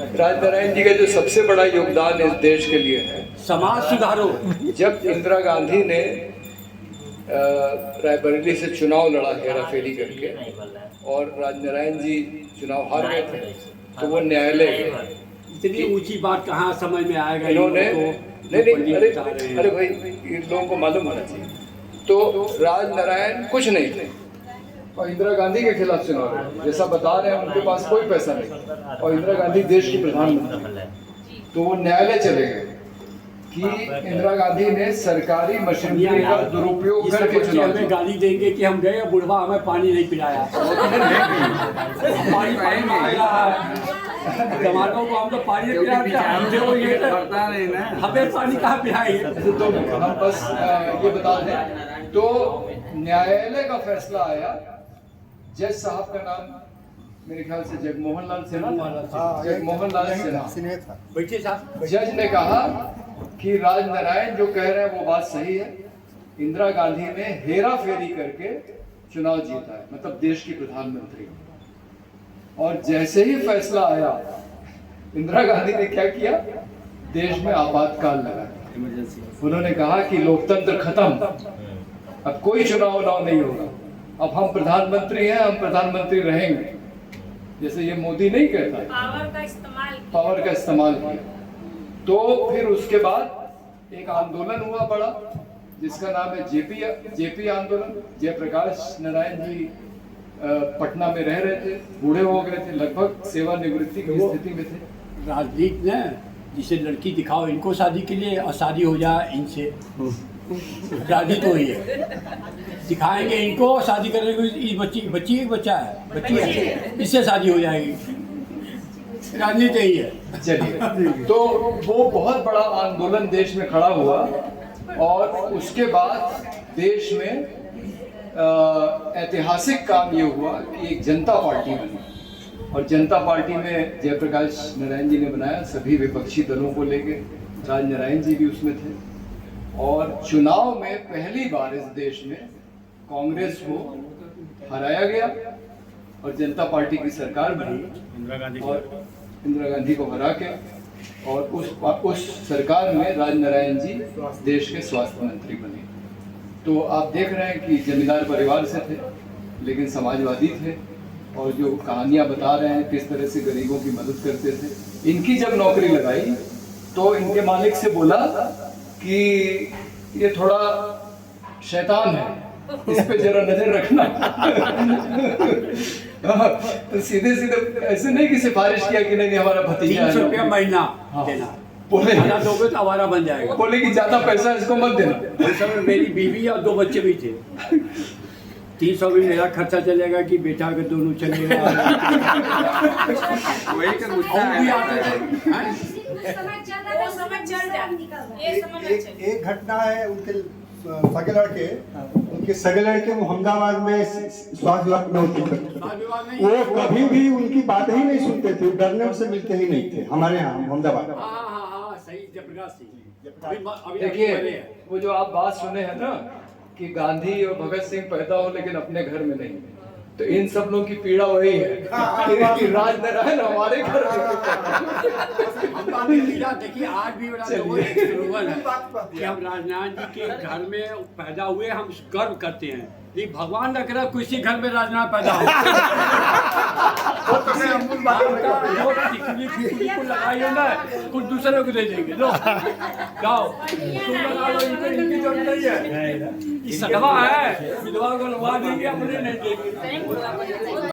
राजनारायण जी का जो सबसे बड़ा योगदान इस देश के लिए है, समाज सुधारो। जब इंदिरा गांधी ने रायबरेली से चुनाव लड़ा हेरा फेरी करके और राजनारायण जी चुनाव हार गए थे, तो वो न्यायालय गए। इतनी ऊंची बात कहाँ समझ में आएगा? इन्होंने नहीं, अरे भाई, इन लोगों को मालूम होना चाहिए। तो राजनारायण कुछ नहीं थे और इंदिरा गांधी के खिलाफ चुनाव लड़े। जैसा बता रहे हैं, उनके पास कोई पैसा नहीं और इंदिरा गांधी देश की प्रधानमंत्री। तो वो न्यायालय चले गए कि इंदिरा गांधी ने सरकारी मशीनरी का दुरुपयोग करके चुनाव हमें गाली देंगे कि हम गए बुढ़वा हमें पानी नहीं पिलाया। जवानों को हम तो पानी पिलाते, हमें पानी कहाँ पिलाएंगे? तो हम बस ये बता दें, तो न्यायालय का फैसला आया। जज साहब का नाम मेरे ख्याल से जगमोहन लाल सिन्हा, जगमोहन लाल सिन्हा था। बैठे साहब। जज ने कहा कि राजनारायण जो कह रहे हैं वो बात सही है। इंदिरा गांधी ने हेरा फेरी करके चुनाव जीता है, मतलब देश की प्रधानमंत्री। और जैसे ही फैसला आया, इंदिरा गांधी ने क्या किया? देश में आपातकाल लगा। उन्होंने कहा कि लोकतंत्र खत्म, अब कोई चुनाव नहीं होगा, अब हम प्रधानमंत्री हैं, हम प्रधानमंत्री रहेंगे। जैसे ये मोदी नहीं कहता, पावर का इस्तेमाल किया। तो फिर उसके बाद एक आंदोलन हुआ बड़ा, जिसका नाम है जेपी आंदोलन। जयप्रकाश नारायण जी पटना में रह रहे थे, बूढ़े हो गए थे, लगभग सेवानिवृत्ति की स्थिति में थे। राजनीति ने जिसे लड़की दिखाओ इनको शादी के लिए और शादी हो जाए इनसे, राजनीति वही है। दिखाएंगे इनको, शादी करने को बच्ची एक बच्चा है, इससे शादी हो जाएगी। राजनीति यही है। चलिए, तो वो बहुत बड़ा आंदोलन देश में खड़ा हुआ और उसके बाद देश में ऐतिहासिक काम ये हुआ कि एक जनता पार्टी बनी। और जनता पार्टी में जयप्रकाश नारायण जी ने बनाया, सभी विपक्षी दलों को लेके, राजनारायण जी भी उसमें थे। और चुनाव में पहली बार इस देश में कांग्रेस को हराया गया और जनता पार्टी की सरकार बनी और इंदिरा गांधी को हरा के, और उस सरकार में राजनारायण जी देश के स्वास्थ्य मंत्री बने। तो आप देख रहे हैं कि जमींदार परिवार से थे लेकिन समाजवादी थे, और जो कहानियां बता रहे हैं किस तरह से गरीबों की मदद करते थे। इनकी जब नौकरी लगाई तो इनके मालिक से बोला कि ये थोड़ा शैतान है, इस पे जरा नजर रखना। तो सीधे ऐसे नहीं कि सिफारिश किया कि नहीं हमारा भतीजा 300 रुपया महीना देना, बोले दोगे तो आवारा बन जाएगा। बोले कि ज्यादा पैसा इसको मत देना। मेरी बीवी और 2 बच्चे भी थे, 300 भी मेरा खर्चा चलेगा कि बेटा के दोनों चलेगा। वही का गुस्सा है। एक घटना है, उनके सगे लड़के मुहम्मदाबाद में स्वास्थ्य विभाग में होती थे। वो कभी भी उनकी बात ही नहीं सुनते थे, डरने उनसे मिलते ही नहीं थे। हमारे यहाँ मुहम्मदाबाद। देखिए, वो जो आप बात सुने हैं ना कि गांधी और भगत सिंह पैदा हो लेकिन अपने घर में नहीं, तो इन सब लोगों की पीड़ा वही है कि राजनारायण हमारे घर में। देखिए, आज भी बड़ा कि हम राजनारायण जी के घर में पैदा हुए, हम गर्व करते हैं। ये भगवान न करे किसी घर में राजनारायण पैदा हो। को लगाइए ना, कुछ दूसरे को दे देंगे। लो जाओ, तुम लगा लो, इनकी जरूरत नहीं है। ये सदवा है, विधवा को लगा देंगे, अपने नहीं देंगे।